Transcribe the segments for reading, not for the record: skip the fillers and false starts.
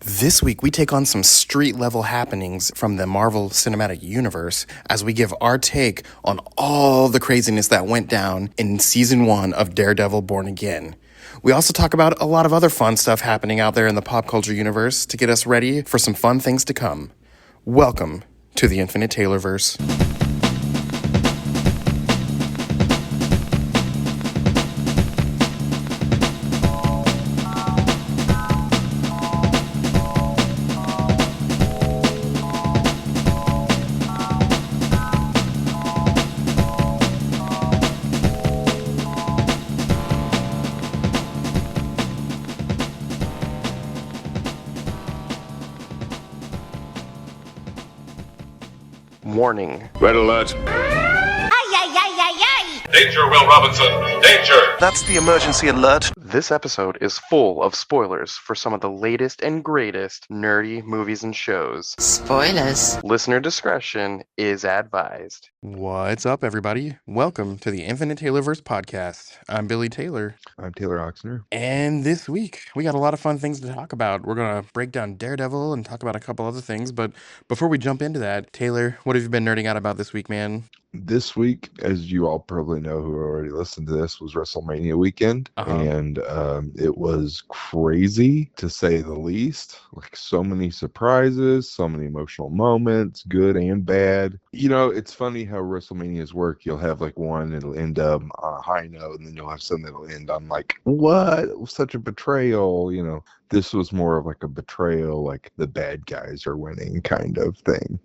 This week, we take on some street level happenings from the Marvel Cinematic Universe as we give our take on all the craziness that went down in season 1 of Daredevil Born Again. We also talk about a lot of other fun stuff happening out there in the pop culture universe to get us ready for some fun things to come. Welcome to the Infinite Taylorverse. Warning. Red alert. Ay, ay, ay, ay, ay! Danger, Will Robinson. Danger. That's the emergency alert. This episode is full of spoilers for some of the latest and greatest nerdy movies and shows. Spoilers. Listener discretion is advised. What's up, everybody? Welcome to the Infinite Taylorverse podcast. I'm Billy Taylor. I'm Taylor Oxner. And this week, we got a lot of fun things to talk about. We're going to break down Daredevil and talk about a couple other things. But before we jump into that, Taylor, what have you been nerding out about this week, man? This week, as you all probably know who already listened to this, was WrestleMania weekend. And it was crazy, to say the least. Like, so many surprises, so many emotional moments, good and bad. You know, it's funny how WrestleManias work. You'll have like one that'll end up on a high note, and then you'll have some that'll end on like, what? It was such a betrayal. You know, this was more of like a betrayal, like the bad guys are winning kind of thing,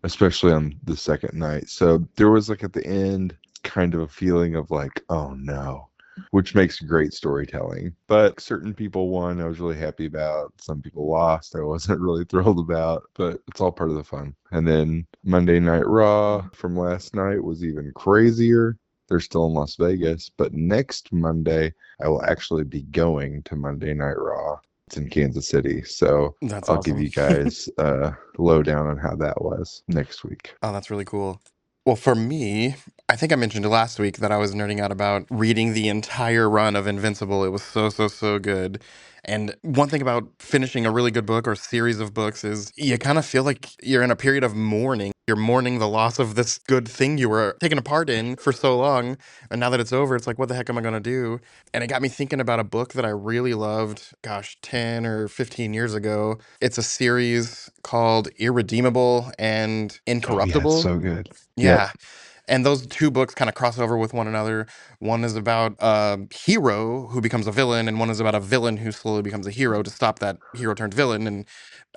especially on the second night. So there was like at the end kind of a feeling of like, oh no, which makes great storytelling. But certain people won, I was really happy about. Some people lost, I wasn't really thrilled about, but it's all part of the fun. And then Monday Night Raw from last night was even crazier. They're still in Las Vegas, but next Monday I will actually be going to Monday Night Raw. It's in Kansas City, so That's I'll awesome. give you guys a lowdown on how that was next week. Oh, that's really cool. Well, for me, I think I mentioned last week that I was nerding out about reading the entire run of Invincible. It was so good. And one thing about finishing a really good book or series of books is you kind of feel like you're in a period of mourning. You're mourning the loss of this good thing you were taking a part in for so long. And now that it's over, it's like, what the heck am I going to do? And it got me thinking about a book that I really loved, 10 or 15 years ago. It's a series called Irredeemable and Oh yeah, it's Incorruptible. so good. Yeah. And those two books kind of cross over with one another. One is about a hero who becomes a villain, and one is about a villain who slowly becomes a hero to stop that hero turned villain. And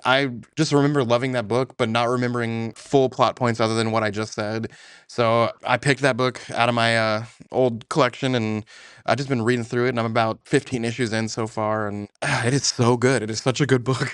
I just remember loving that book, but not remembering full plot points other than what I just said. So I picked that book out of my old collection, and I've just been reading through it, and I'm about 15 issues in so far, and it is so good. It is such a good book.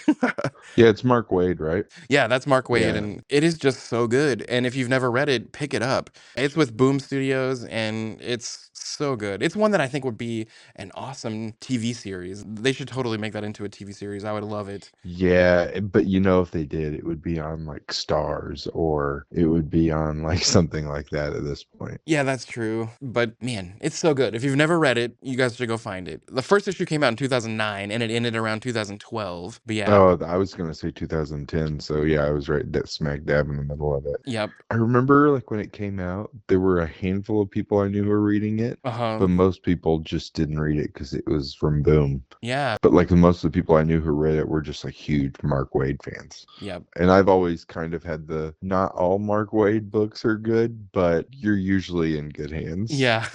Yeah, it's Mark Waid, right? Yeah, that's Mark Waid, Yeah. and it is just so good. And if you've never read it, pick it up. It's with Boom Studios, and it's so good. It's one that I think would be an awesome TV series. They should totally make that into a TV series. I would love it. Yeah, but you know, if they did, it would be on like Stars, or it would be on like something like that at this point. Yeah, that's true. But man, it's so good. If you've never read it, you guys should go find it. The first issue came out in 2009, and it ended around 2012. But yeah, Oh, I was gonna say 2010, so yeah, I was right smack dab in the middle of it. yep. I remember like when it came out, there were a handful of people I knew who were reading it, Uh-huh. but most people just didn't read it because it was from Boom. Yeah, But like most of the people I knew who read it were just like huge Mark Waid fans. yep. And I've always kind of had the not all Mark Waid books are good, but you're usually in good hands. Yeah.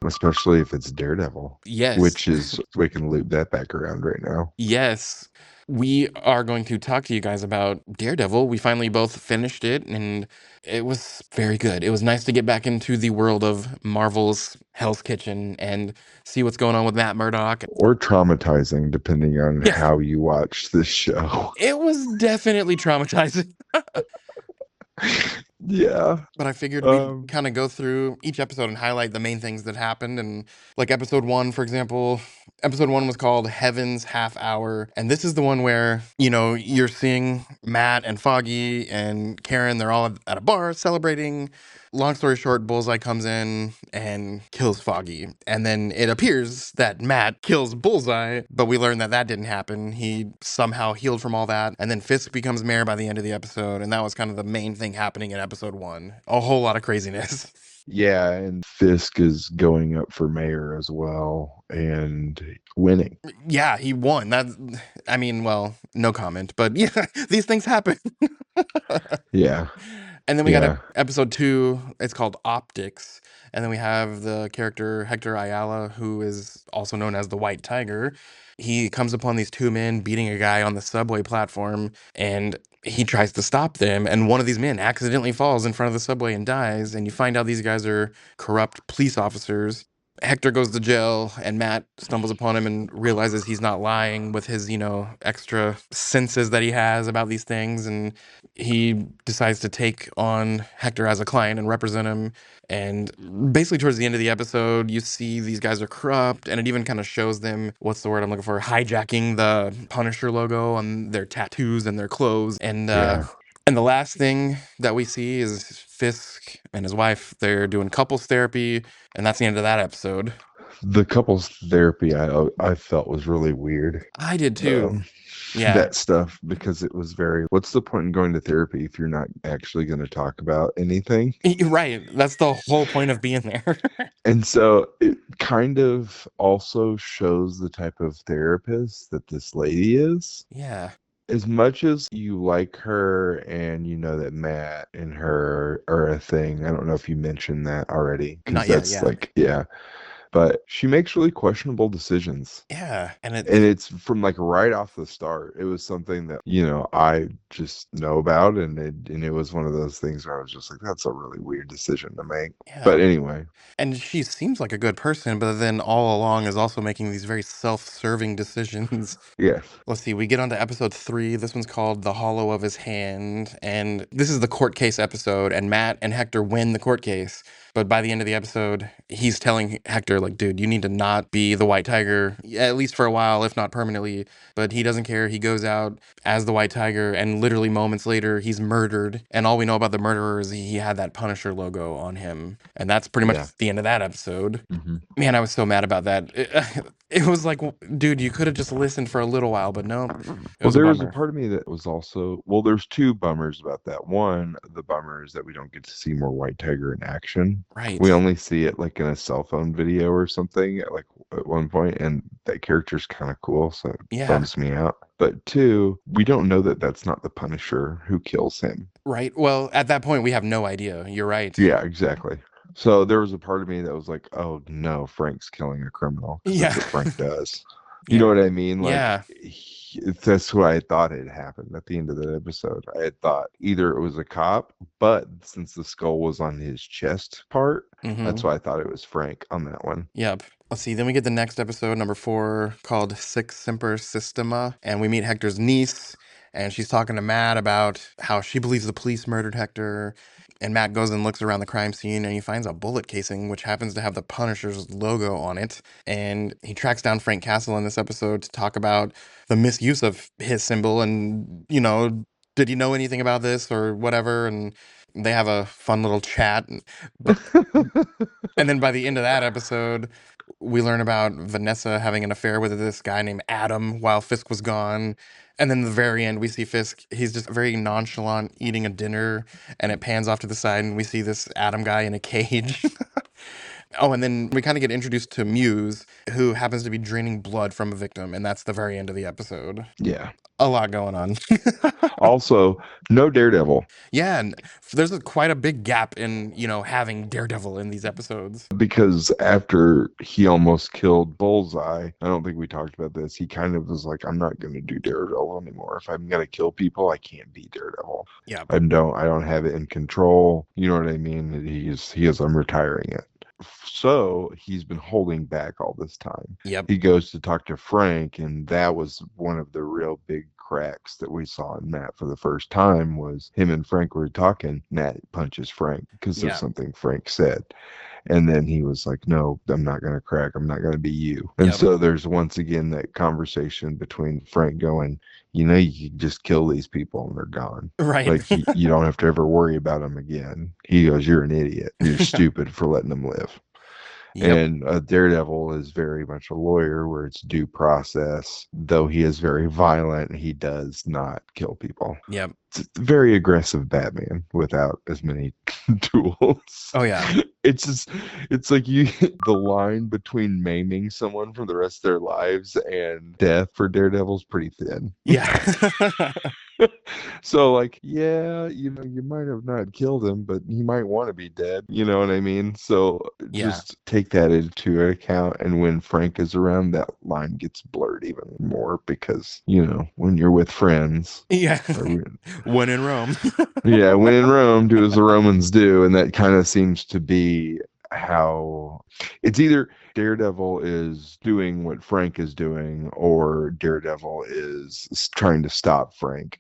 Especially if it's Daredevil, Yes. which is, we can loop that back around right now. Yes. We are going to talk to you guys about Daredevil. We finally both finished it, and it was very good. It was nice to get back into the world of Marvel's Hell's Kitchen and see what's going on with Matt Murdock. Or traumatizing, depending on Yeah. how you watch this show. It was definitely traumatizing. Yeah. But I figured we'd kind of go through each episode and highlight the main things that happened. And like episode 1, for example, Episode 1 was called Heaven's Half Hour. And this is the one where, you're seeing Matt and Foggy and Karen. They're all at a bar celebrating. Long story short, Bullseye comes in and kills Foggy. And then it appears that Matt kills Bullseye, but we learn that that didn't happen. He somehow healed from all that. And then Fisk becomes mayor by the end of the episode. And that was kind of the main thing happening in episode 1. A whole lot of craziness. Yeah, and Fisk is going up for mayor as well and winning. Yeah, he won. Well, no comment, but yeah, these things happen. Yeah, And then we got yeah, episode 2. It's called Optics. And then we have the character Hector Ayala, who is also known as the White Tiger. He comes upon these two men beating a guy on the subway platform, and he tries to stop them. And one of these men accidentally falls in front of the subway and dies. And you find out these guys are corrupt police officers. Hector goes to jail, and Matt stumbles upon him and realizes he's not lying with his, extra senses that he has about these things. And he decides to take on Hector as a client and represent him. And basically, towards the end of the episode, you see these guys are corrupt, and it even kind of shows them, what's the word I'm looking for, hijacking the Punisher logo on their tattoos and their clothes. yeah. And the last thing that we see is Fisk and his wife. They're doing couples therapy, and that's the end of that episode. The couples therapy I felt was really weird. I did too. Um, Yeah. that stuff, because it was very, what's the point in going to therapy if you're not actually going to talk about anything? Right. That's the whole point of being there. And so it kind of also shows the type of therapist that this lady is. Yeah. As much as you like her and you know that Matt and her are a thing, I don't know if you mentioned that already, because Not yet. that's Yeah. like, yeah, but she makes really questionable decisions. Yeah. And And it's from like right off the start. It was something that, I just know about, and it was one of those things where I was just like, that's a really weird decision to make. yeah. But anyway, And she seems like a good person, but then all along is also making these very self-serving decisions. yeah. Let's see, we get on to episode 3. This one's called The Hollow of His Hand. And this is the court case episode, and Matt and Hector win the court case. But by the end of the episode, he's telling Hector, like, dude, you need to not be the White Tiger, at least for a while, if not permanently. But he doesn't care. He goes out as the White Tiger, and literally moments later, he's murdered. And all we know about the murderer is he had that Punisher logo on him. And that's pretty much Yeah. the end of that episode. Mm-hmm. Man, I was so mad about that. It was like, dude, you could have just listened for a little while, but no, it Well, was a there was a bummer. part of me that was also, well, there's two bummers about that. One, the bummer is that we don't get to see more White Tiger in action. Right. We only see it like in a cell phone video or something at one point, and that character's kind of cool, so it Yeah. bums me out. But two, we don't know that that's not the Punisher who kills him. Right. Well, at that point, we have no idea. You're right. Yeah, exactly. So there was a part of me that was like, oh no, Frank's killing a criminal. 'Cause Yeah. that's what Frank does. Yeah. You know what I mean? Like, Yeah. that's what I thought had happened at the end of the episode. I had thought either it was a cop, but since the skull was on his chest part, that's why I thought it was Frank on that one. Yep. Let's see. Then we get the next episode, number 4, called Six Semper Systema, and we meet Hector's niece, and she's talking to Matt about how she believes the police murdered Hector. And Matt goes and looks around the crime scene, and he finds a bullet casing, which happens to have the Punisher's logo on it. And he tracks down Frank Castle in this episode to talk about the misuse of his symbol, and, did he know anything about this or whatever? And they have a fun little chat. But and then by the end of that episode, we learn about Vanessa having an affair with this guy named Adam while Fisk was gone. And then the very end, we see Fisk. He's just very nonchalant eating a dinner, and it pans off to the side, and we see this Adam guy in a cage. Oh, and then we kind of get introduced to Muse, who happens to be draining blood from a victim, and that's the very end of the episode. Yeah. A lot going on. Also, no Daredevil. Yeah, and there's quite a big gap in, having Daredevil in these episodes. Because after he almost killed Bullseye, I don't think we talked about this, he kind of was like, I'm not going to do Daredevil anymore. If I'm going to kill people, I can't be Daredevil. Yeah. I don't have it in control. You know what I mean? I'm retiring it. So he's been holding back all this time. Yep. He goes to talk to Frank, and that was one of the real big cracks that we saw in Matt for the first time. Was him and Frank were talking. Matt punches Frank because of something Frank said. And then he was like, no, I'm not going to crack. I'm not going to be you. And Yep. so there's once again that conversation between Frank going, you can just kill these people and they're gone. Right. Like, you don't have to ever worry about them again. He goes, you're an idiot. You're stupid for letting them live. Yep. And Daredevil is very much a lawyer where it's due process. Though he is very violent, he does not kill people. Yep. It's a very aggressive Batman without as many tools. Oh yeah. It's just, it's like the line between maiming someone for the rest of their lives and death for Daredevil's pretty thin. Yeah. So like, yeah, you might have not killed him, but he might want to be dead. You know what I mean? So Yeah. just take that into account. And when Frank is around, that line gets blurred even more because, when you're with friends, Yeah. or When in Rome. yeah, when in Rome, do as the Romans do. And that kind of seems to be how it's either Daredevil is doing what Frank is doing, or Daredevil is trying to stop Frank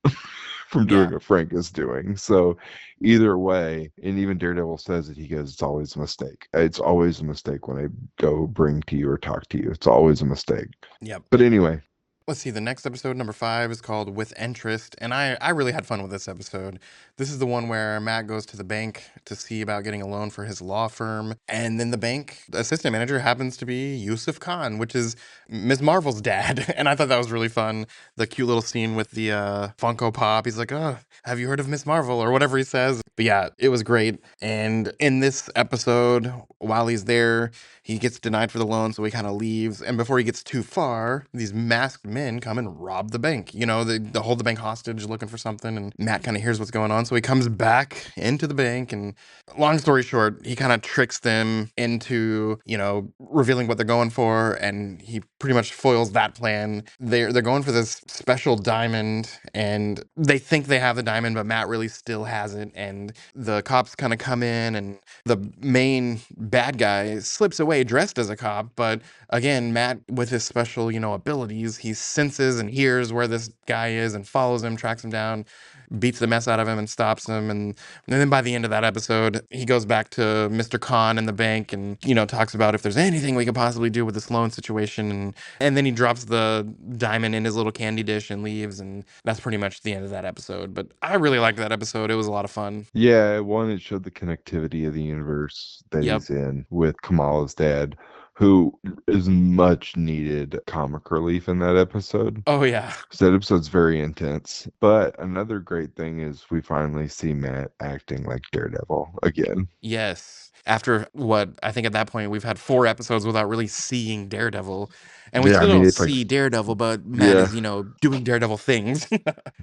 from doing Yeah. what Frank is doing. So either way, and even Daredevil says it, he goes, it's always a mistake. It's always a mistake when I go bring to you or talk to you. It's always a mistake. Yep. But anyway, Let's see, the next episode, number 5, is called With Interest, and I really had fun with this episode. This is the one where Matt goes to the bank to see about getting a loan for his law firm, and then the bank assistant manager happens to be Yusuf Khan, which is Ms. Marvel's dad, and I thought that was really fun. The cute little scene with the Funko Pop, he's like, oh, have you heard of Miss Marvel, or whatever he says. But yeah, it was great, and in this episode, while he's there, he gets denied for the loan, so he kind of leaves. And before he gets too far, these masked men come and rob the bank. They hold the bank hostage looking for something, and Matt kind of hears what's going on. So he comes back into the bank, and long story short, he kind of tricks them into, revealing what they're going for, and he pretty much foils that plan. They're going for this special diamond, and they think they have the diamond, but Matt really still has it. And the cops kind of come in, and the main bad guy slips away dressed as a cop, but again, Matt, with his special, abilities, he senses and hears where this guy is and follows him, tracks him down, beats the mess out of him and stops him. And then by the end of that episode, he goes back to Mr. Khan in the bank and, talks about if there's anything we could possibly do with this loan situation. And then he drops the diamond in his little candy dish and leaves. And that's pretty much the end of that episode. But I really liked that episode. It was a lot of fun. yeah, one, it showed the connectivity of the universe that Yep. he's in with Kamala's dad, who is much needed comic relief in that episode. Oh, yeah. So that episode's very intense. But another great thing is we finally see Matt acting like Daredevil again. Yes. After what I think at that point we've had 4 episodes without really seeing Daredevil. And we Yeah, I still mean, don't it's like, see Daredevil, but Matt yeah, is, doing Daredevil things.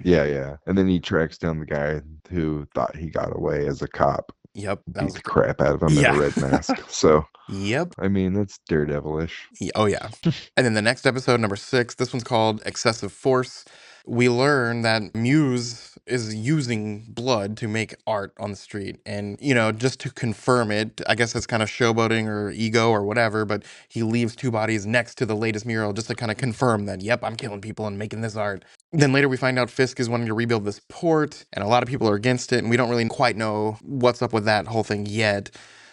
yeah. And then he tracks down the guy who thought he got away as a cop, Yep. That beat was the great. crap out of him in a Yeah. red mask. So, Yep. I mean, that's Daredevil-ish. Oh, yeah. And then the next episode, number 6, this one's called Excessive Force. We learn that Muse is using blood to make art on the street. And, just to confirm it, I guess it's kind of showboating or ego or whatever, but he leaves 2 bodies next to the latest mural just to kind of confirm that, yep, I'm killing people and making this art. Then later we find out Fisk is wanting to rebuild this port, and a lot of people are against it, and we don't really quite know what's up with that whole thing yet.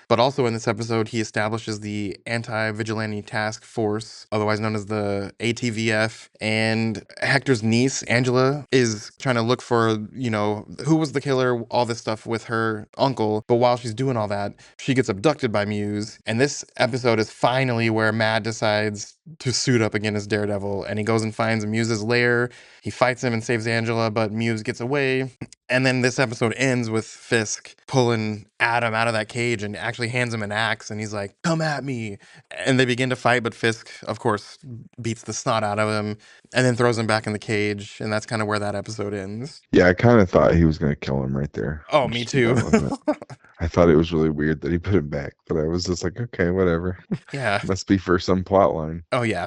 But also in this episode, he establishes the Anti-Vigilante Task Force, otherwise known as the ATVF. And Hector's niece, Angela, is trying to look for, who was the killer, all this stuff with her uncle. But while she's doing all that, she gets abducted by Muse. And this episode is finally where Matt decides to suit up again as Daredevil. And he goes and finds Muse's lair. He fights him and saves Angela, but Muse gets away. And then this episode ends with Fisk pulling Adam out of that cage and actually hands him an axe. And he's like, come at me. And they begin to fight, but Fisk, of course, beats the snot out of him and then throws him back in the cage. And that's kind of where that episode ends. Yeah, I kind of thought he was going to kill him right there. Oh, me Just be too. done with it. I thought it was really weird that he put him back, but I was just like, okay, whatever. Yeah. Must be for some plot line. Oh, yeah.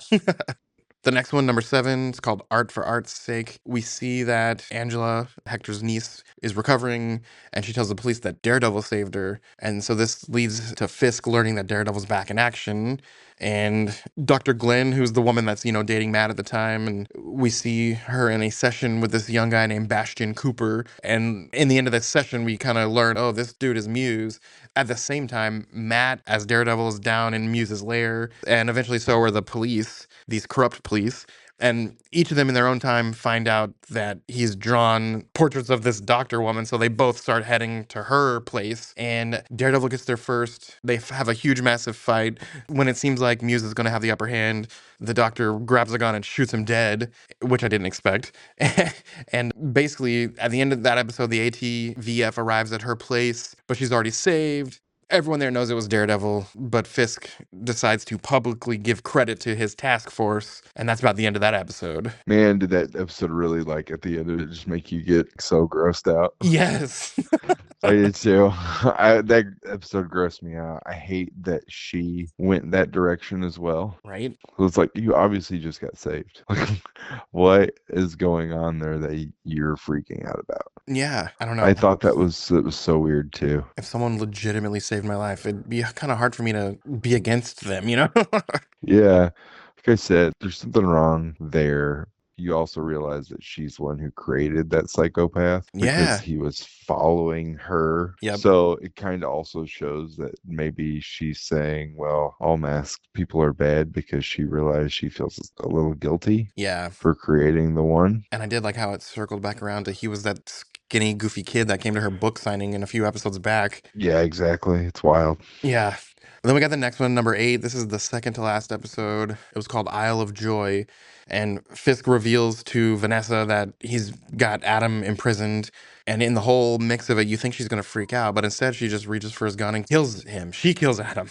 The next one, number 7, it's called Art for Art's Sake. We see that Angela, Hector's niece, is recovering, and she tells the police that Daredevil saved her. And so this leads to Fisk learning that Daredevil's back in action. And Dr. Glenn, who's the woman that's, dating Matt at the time, and we see her in a session with this young guy named Bastion Cooper. And in the end of this session, we kind of learn, oh, this dude is Muse. At the same time, Matt, as Daredevil, is down in Muse's lair, and eventually so are the police, these corrupt police. And each of them in their own time find out that he's drawn portraits of this doctor woman, so they both start heading to her place. And Daredevil gets there first. They have a huge, massive fight. When it seems like Muse is going to have the upper hand, the doctor grabs a gun and shoots him dead, which I didn't expect. And basically, at the end of that episode, the ATVF arrives at her place, but she's already saved. Everyone there knows it was Daredevil, but Fisk decides to publicly give credit to his task force, and that's about the end of that episode. Man, did that episode really, like, at the end of it just make you get so grossed out? Yes. I did too. That episode grossed me out. I hate that she went that direction as well. Right? It's like, you obviously just got saved. Like, what is going on there that you're freaking out about? Yeah, I don't know. I thought it was so weird too. If someone legitimately saved my life, it'd be kind of hard for me to be against them, Yeah, like I said, there's something wrong there. You also realize that she's the one who created that psychopath because Yeah. he was following her. Yep. So it kind of also shows that maybe she's saying, well, all masked people are bad because she realized she feels a little guilty Yeah. for creating the one. And I did like how it circled back around to he was that skinny, goofy kid that came to her book signing in a few episodes back. Yeah, exactly. It's wild. Yeah. And then we got the next one, number 8. This is the second to last episode. It was called Isle of Joy. And Fisk reveals to Vanessa that he's got Adam imprisoned. And in the whole mix of it, you think she's going to freak out. But instead, she just reaches for his gun and kills him. She kills Adam.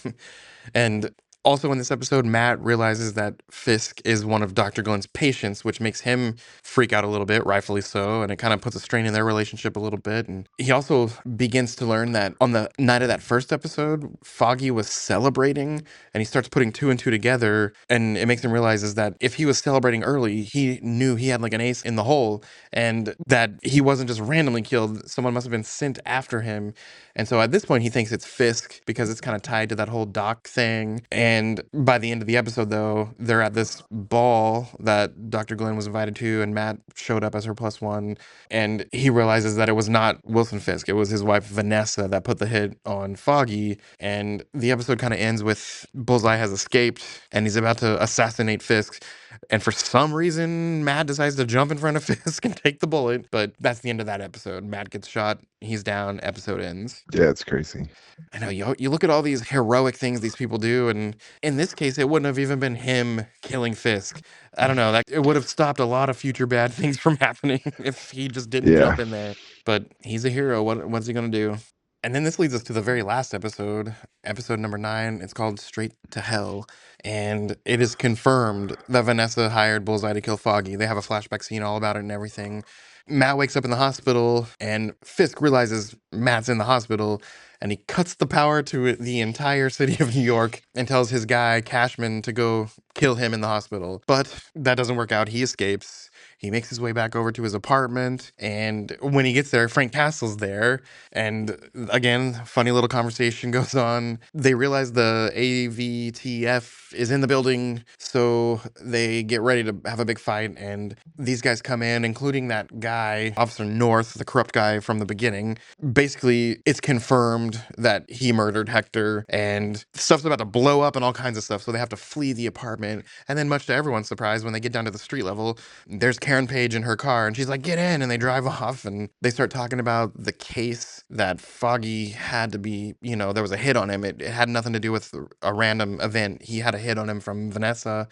And also in this episode, Matt realizes that Fisk is one of Dr. Glenn's patients, which makes him freak out a little bit, rightfully so, and it kind of puts a strain in their relationship a little bit. And he also begins to learn that on the night of that first episode, Foggy was celebrating, and he starts putting 2 and 2 together, and it makes him realize is that if he was celebrating early, he knew he had like an ace in the hole, and that he wasn't just randomly killed. Someone must have been sent after him. And so at this point, he thinks it's Fisk because it's kind of tied to that whole Doc thing. And by the end of the episode, though, they're at this ball that Dr. Glenn was invited to, and Matt showed up as her +1. And he realizes that it was not Wilson Fisk. It was his wife, Vanessa, that put the hit on Foggy. And the episode kind of ends with Bullseye has escaped, and he's about to assassinate Fisk. And for some reason, Matt decides to jump in front of Fisk and take the bullet. But that's the end of that episode. Matt gets shot. He's down. Episode ends. Yeah, it's crazy. I know. You look at all these heroic things these people do. And in this case, it wouldn't have even been him killing Fisk. I don't know. It would have stopped a lot of future bad things from happening if he just didn't Yeah. jump in there. But he's a hero. What's he going to do? And then this leads us to the very last episode, episode number 9. It's called Straight to Hell. And it is confirmed that Vanessa hired Bullseye to kill Foggy. They have a flashback scene all about it and everything. Matt wakes up in the hospital, and Fisk realizes Matt's in the hospital, and he cuts the power to the entire city of New York and tells his guy, Cashman, to go kill him in the hospital. But that doesn't work out. He escapes. He makes his way back over to his apartment, and when he gets there, Frank Castle's there. And again, funny little conversation goes on. They realize the AVTF is in the building, so they get ready to have a big fight, and these guys come in, including that guy, Officer North, the corrupt guy from the beginning. Basically, it's confirmed that he murdered Hector, and stuff's about to blow up and all kinds of stuff, so they have to flee the apartment. And then, much to everyone's surprise, when they get down to the street level, there's Karen Page in her car, and she's like, "Get in," and they drive off, and they start talking about the case that Foggy had to be, there was a hit on him. It had nothing to do with a random event. He had a hit on him from Vanessa.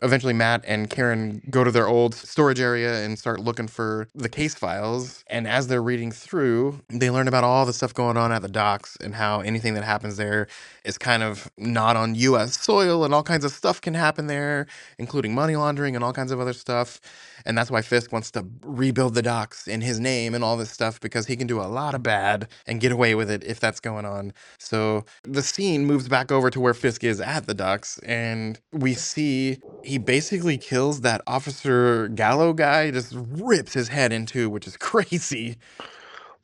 Eventually, Matt and Karen go to their old storage area and start looking for the case files. And as they're reading through, they learn about all the stuff going on at the docks and how anything that happens there is kind of not on U.S. soil, and all kinds of stuff can happen there, including money laundering and all kinds of other stuff. And that's why Fisk wants to rebuild the docks in his name and all this stuff, because he can do a lot of bad and get away with it if that's going on. So the scene moves back over to where Fisk is at the docks, and we see he basically kills that Officer Gallo guy, just rips his head in two, which is crazy.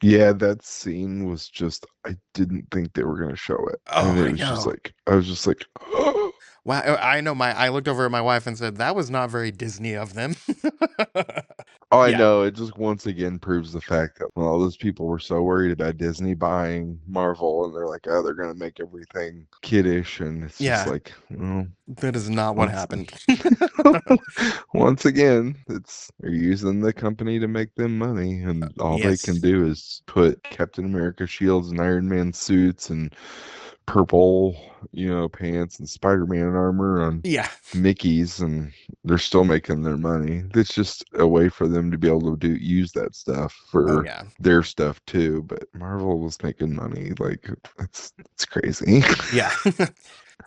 Yeah, that scene was just, I didn't think they were gonna show it. Oh, And it I was just know. like, I was just like, oh, Wow, I know I looked over at my wife and said, "That was not very Disney of them." I Yeah. know. It just once again proves the fact that when all those people were so worried about Disney buying Marvel, and they're like, oh, they're gonna make everything kiddish, and it's just Yeah. like, well, That is not what once happened. once again, it's they're using the company to make them money, and all they can Yes. do is put Captain America shields and Iron Man suits and purple, pants and Spider-Man armor on Yeah. Mickey's, and they're still making their money. It's just a way for them to be able to use that stuff Oh, for yeah. their stuff too. But Marvel was making money. Like it's crazy. Yeah.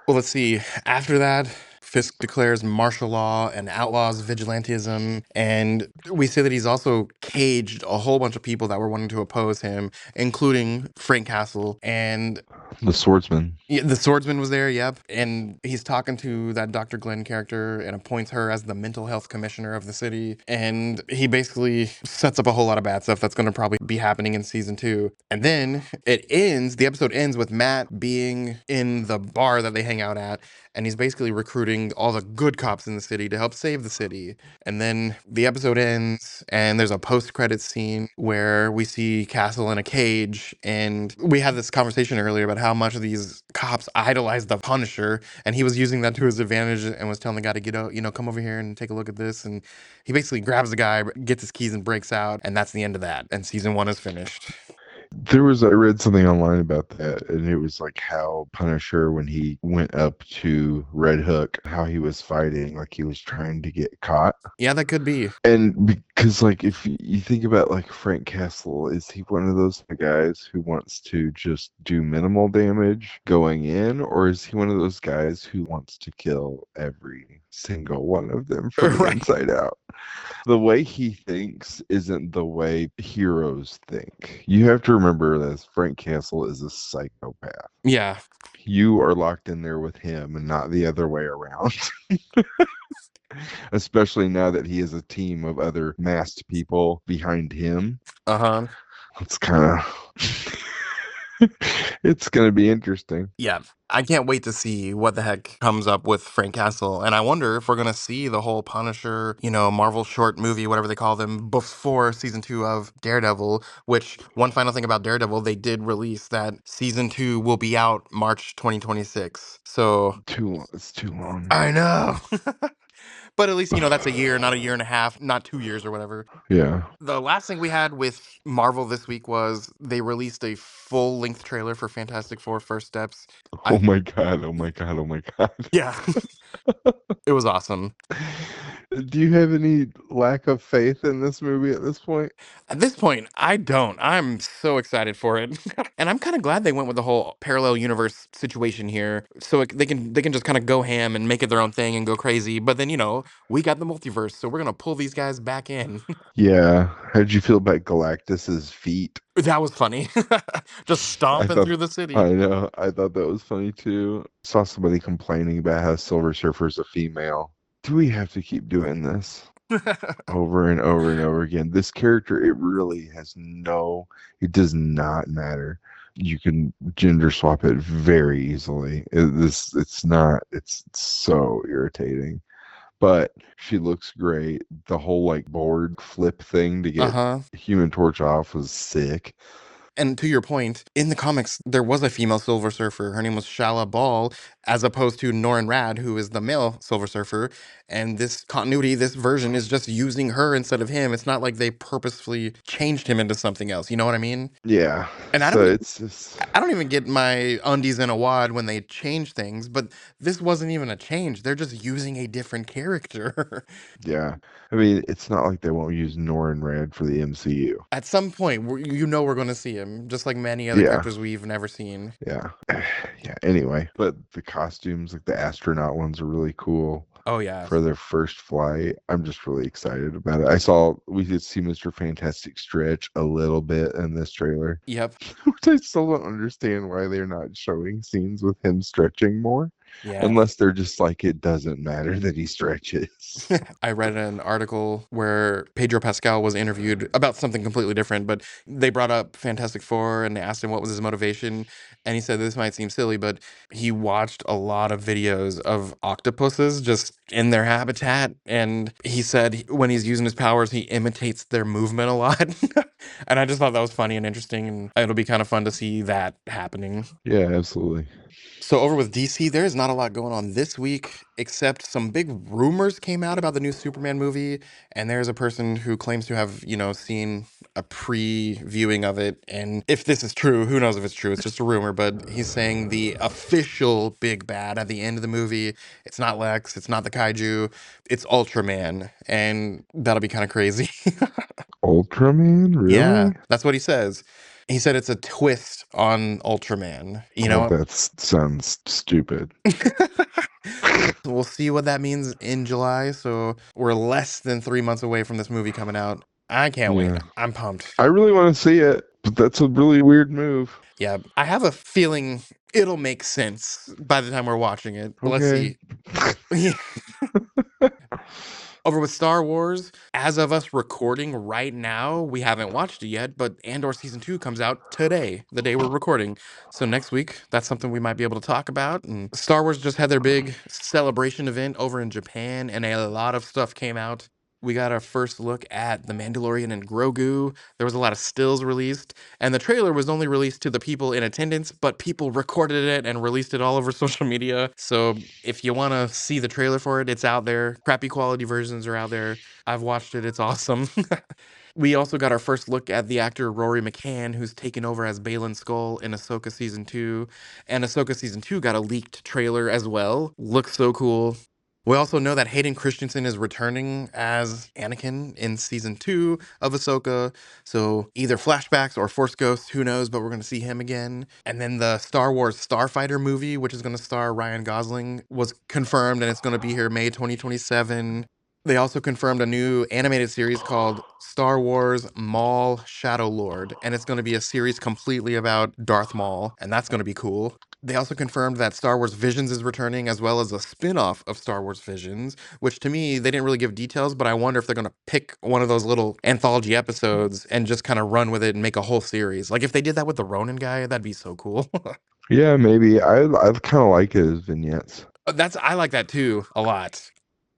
Well, let's see. After that, Fisk declares martial law and outlaws vigilantism. And we see that he's also caged a whole bunch of people that were wanting to oppose him, including Frank Castle. And The swordsman. yeah, the swordsman was there, yep. And he's talking to that Dr. Glenn character and appoints her as the mental health commissioner of the city. And he basically sets up a whole lot of bad stuff that's going to probably be happening in season two. And then the episode ends with Matt being in the bar that they hang out at. And he's basically recruiting all the good cops in the city to help save the city. And then the episode ends, and there's a post-credits scene where we see Castle in a cage. And we had this conversation earlier about how much of these cops idolize the Punisher, and he was using that to his advantage and was telling the guy to get out, come over here and take a look at this. And he basically grabs the guy, gets his keys, and breaks out. And that's the end of that. And season one is finished. I read something online about that, and it was like how Punisher, when he went up to Red Hook, how he was fighting, like he was trying to get caught. Yeah, that could be. And because, like, if you think about, like, Frank Castle, is he one of those guys who wants to just do minimal damage going in, or is he one of those guys who wants to kill every single one of them from the Right. inside out? The way he thinks isn't the way heroes think. You have to remember that Frank Castle is a psychopath. Yeah. You are locked in there with him and not the other way around. Especially now that he has a team of other masked people behind him. Uh-huh. It's kind of it's going to be interesting. Yeah, I can't wait to see what the heck comes up with Frank Castle. And I wonder if we're going to see the whole Punisher, Marvel short movie, whatever they call them, before season two of Daredevil, which one final thing about Daredevil, they did release that season two will be out March 2026. So Too long. It's too long. I know. But at least, that's a year, not a year and a half, not 2 years or whatever. Yeah. The last thing we had with Marvel this week was they released a full length trailer for Fantastic Four First Steps. Oh my god. Oh my god. Oh my god. Yeah, it was awesome. Do you have any lack of faith in this movie at this point? At this point, I don't. I'm so excited for it, and I'm kind of glad they went with the whole parallel universe situation here, so they can just kind of go ham and make it their own thing and go crazy. But then we got the multiverse, so we're gonna pull these guys back in. Yeah. How did you feel about Galactus's feet? That was funny, just I stomping thought through the city. I know. I thought that was funny too. Saw somebody complaining about how Silver Surfer's a female. Do we have to keep doing this over and over and over again? This character, it does not matter. You can gender swap it very easily. It's so irritating. But she looks great. The whole like board flip thing to get Uh-huh. Human Torch off was sick. And to your point, in the comics, there was a female Silver Surfer. Her name was Shala Ball, as opposed to Norrin Rad, who is the male Silver Surfer. And this continuity, this version, is just using her instead of him. It's not like they purposefully changed him into something else. You know what I mean? Yeah. And So it's just I don't even get my undies in a wad when they change things, but this wasn't even a change. They're just using a different character. yeah. I mean, it's not like they won't use Norrin Red for the MCU. At some point, we're going to see him, just like many other Yeah. characters we've never seen. Yeah. Yeah. Anyway, but the costumes, like the astronaut ones, are really cool Oh, yeah. for their first flight. I'm just really excited about it. We did see Mr. Fantastic stretch a little bit in this trailer, Yep. which I still don't understand why they're not showing scenes with him stretching more. Yeah. Unless they're just like, it doesn't matter that he stretches. I read an article where Pedro Pascal was interviewed about something completely different, but they brought up Fantastic Four and they asked him what was his motivation. And he said, this might seem silly, but he watched a lot of videos of octopuses just in their habitat. And he said when he's using his powers, he imitates their movement a lot. And I just thought that was funny and interesting. And it'll be kind of fun to see that happening. Yeah, absolutely. So over with DC, there's not a lot going on this week, except some big rumors came out about the new Superman movie, and there's a person who claims to have, seen a pre-viewing of it. And if this is true, who knows if it's true? It's just a rumor, but he's saying the official big bad at the end of the movie, it's not Lex, it's not the kaiju, it's Ultraman, and that'll be kind of crazy. Ultraman? Yeah, Really? that's what he says. He said it's a twist on Ultraman. Oh, that sounds stupid. We'll see what that means in July. So we're less than 3 months away from this movie coming out. I can't wait. Yeah. I'm pumped. I really want to see it, but that's a really weird move. Yeah, I have a feeling it'll make sense by the time we're watching it. But let's Okay. see. Over with Star Wars, as of us recording right now, we haven't watched it yet, but Andor Season 2 comes out today, the day we're recording. So next week, that's something we might be able to talk about. And Star Wars just had their big celebration event over in Japan, and a lot of stuff came out. We got our first look at The Mandalorian and Grogu. There was a lot of stills released, and the trailer was only released to the people in attendance, but people recorded it and released it all over social media. So if you want to see the trailer for it, it's out there. Crappy quality versions are out there. I've watched it. It's awesome. We also got our first look at the actor Rory McCann, who's taken over as Balin Skull in Ahsoka Season 2. And Ahsoka Season 2 got a leaked trailer as well. Looks so cool. We also know that Hayden Christensen is returning as Anakin in Season 2 of Ahsoka. So either flashbacks or Force Ghosts, who knows, but we're going to see him again. And then the Star Wars Starfighter movie, which is going to star Ryan Gosling, was confirmed and it's going to be here May 2027. They also confirmed a new animated series called Star Wars Maul Shadow Lord, and it's going to be a series completely about Darth Maul, and that's going to be cool. They also confirmed that Star Wars Visions is returning, as well as a spin-off of Star Wars Visions, which to me, they didn't really give details, but I wonder if they're going to pick one of those little anthology episodes and just kind of run with it and make a whole series. Like if they did that with the Ronin guy, that'd be so cool. Yeah, maybe. I kind of like it as vignettes. I like that too, a lot.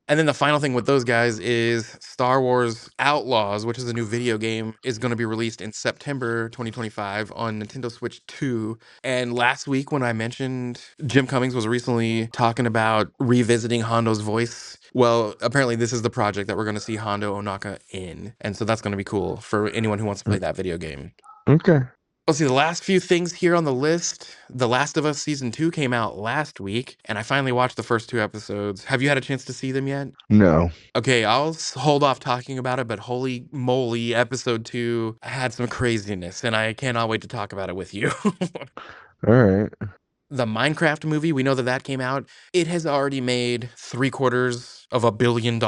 And then the final thing with those guys is Star Wars Outlaws, which is a new video game, is going to be released in September 2025 on Nintendo Switch 2. And last week, when I mentioned Jim Cummings was recently talking about revisiting Hondo's voice, well, apparently this is the project that we're going to see Hondo Onaka in. And so that's going to be cool for anyone who wants to play that video game. Okay. Let's see, the last few things here on the list. The Last of Us Season 2 came out last week, and I finally watched the first 2 episodes. Have you had a chance to see them yet? No. Okay, I'll hold off talking about it, but holy moly, Episode 2 had some craziness, and I cannot wait to talk about it with you. All right. The Minecraft movie, we know that came out. It has already made $750 million.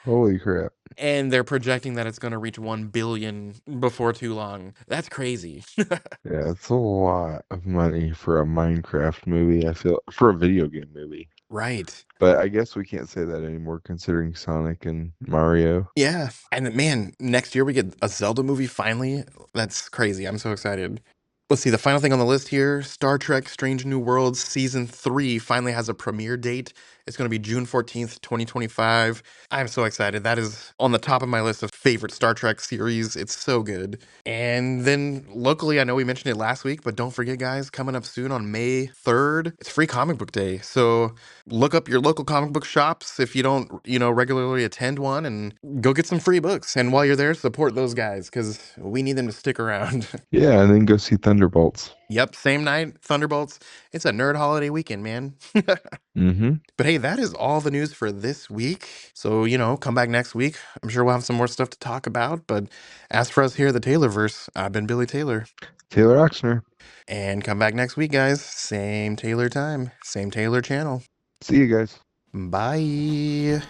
Holy crap. And they're projecting that it's going to reach 1 billion before too long. That's crazy. Yeah, it's a lot of money for a Minecraft movie, I feel, for a video game movie. Right. But I guess we can't say that anymore considering Sonic and Mario. Yeah. And man, next year we get a Zelda movie finally. That's crazy. I'm so excited. Let's see, the final thing on the list here, Star Trek Strange New Worlds Season 3 finally has a premiere date. It's going to be June 14th, 2025. I'm so excited. That is on the top of my list of favorite Star Trek series. It's so good. And then locally, I know we mentioned it last week, but don't forget, guys, coming up soon on May 3rd, it's Free Comic Book Day. So look up your local comic book shops if you don't, regularly attend one, and go get some free books. And while you're there, support those guys because we need them to stick around. Yeah, and then go see Thunderbolts. Yep, same night, Thunderbolts. It's a nerd holiday weekend, man. Mm-hmm. But hey, that is all the news for this week. So, come back next week. I'm sure we'll have some more stuff to talk about. But as for us here at the Taylorverse, I've been Billy Taylor. Taylor Oxner. And come back next week, guys. Same Taylor time, same Taylor channel. See you guys. Bye.